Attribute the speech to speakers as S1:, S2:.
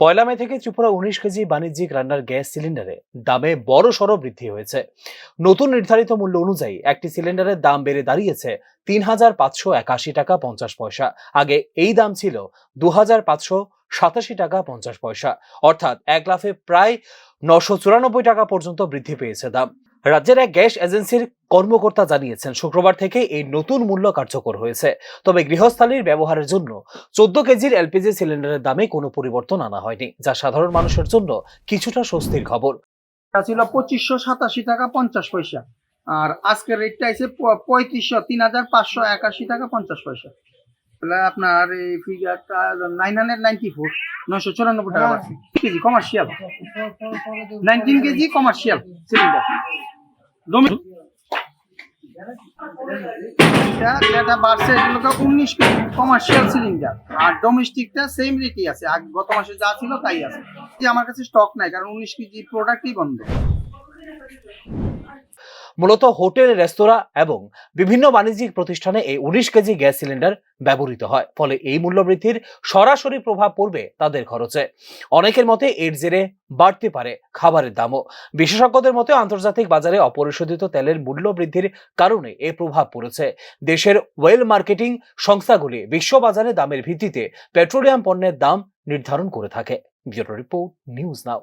S1: পয়লা মে থেকে ত্রিপুরা ১৯ কেজি বাণিজ্যিক রান্নার গ্যাস সিলিন্ডারে দামে বড়সড় বৃদ্ধি হয়েছে। নতুন নির্ধারিত মূল্য অনুযায়ী একটি সিলিন্ডারের দাম বেড়ে দাঁড়িয়েছে ৩,৫৮১.৫০ টাকা। আগে এই দাম ছিল ২,৫৮৭ টাকা ৫০ পয়সা। অর্থাৎ এক লাফে প্রায় ৯৯৪ টাকা পর্যন্ত বৃদ্ধি পেয়েছে দাম। রাজ্যের এক গ্যাস এজেন্সির কর্মকর্তা জানিয়েছেন, শুক্রবার থেকে এই নতুন মূল্য কার্যকর হয়েছে। তবে গৃহস্থালীর ব্যবহারের জন্য ১৪ কেজির এলপিজি সিলিন্ডারের দামে কোনো পরিবর্তন আনা হয়নি, যা সাধারণ মানুষের জন্য কিছুটা স্বস্তির খবর।
S2: ছিল ২৫৮৭ টাকা ৫০ পয়সা, আর আজকের রেটটা আছে ৩৫০৩,৫৮১ টাকা ৫০ পয়সা। তাহলে আপনার এই ফিগারটা 994, ৯৯৪ টাকা বাড়ছে। KG commercial, 19 KG commercial cylinder. এটা বাড়ছে, এগুলো 19 কেজি কমার্শিয়াল সিলিন্ডার, আর ডোমেস্টিকটা সেম রেটই আছে, গত মাসে যা ছিল তাই আছে। আমার কাছে স্টক নাই, কারণ 19 কেজি প্রোডাক্টই বন্ধ।
S1: মূলত হোটেল, রেস্তোরাঁ এবং বিভিন্ন বাণিজ্যিক প্রতিষ্ঠানে এই ১৯ কেজি গ্যাস সিলিন্ডার ব্যবহৃত হয়। ফলে এই মূল্য বৃদ্ধির সরাসরি প্রভাব পড়বে তাদের খরচে। অনেকের মতে এর জেরে বাড়তে পারে খাবারের দামও। বিশেষজ্ঞদের মতে আন্তর্জাতিক বাজারে অপরিশোধিত তেলের মূল্য বৃদ্ধির কারণে এর প্রভাব পড়েছে। দেশের ওয়েল মার্কেটিং সংস্থাগুলি বিশ্ববাজারে দামের ভিত্তিতে পেট্রোলিয়াম পণ্যের দাম নির্ধারণ করে থাকে। Bureau report, news now.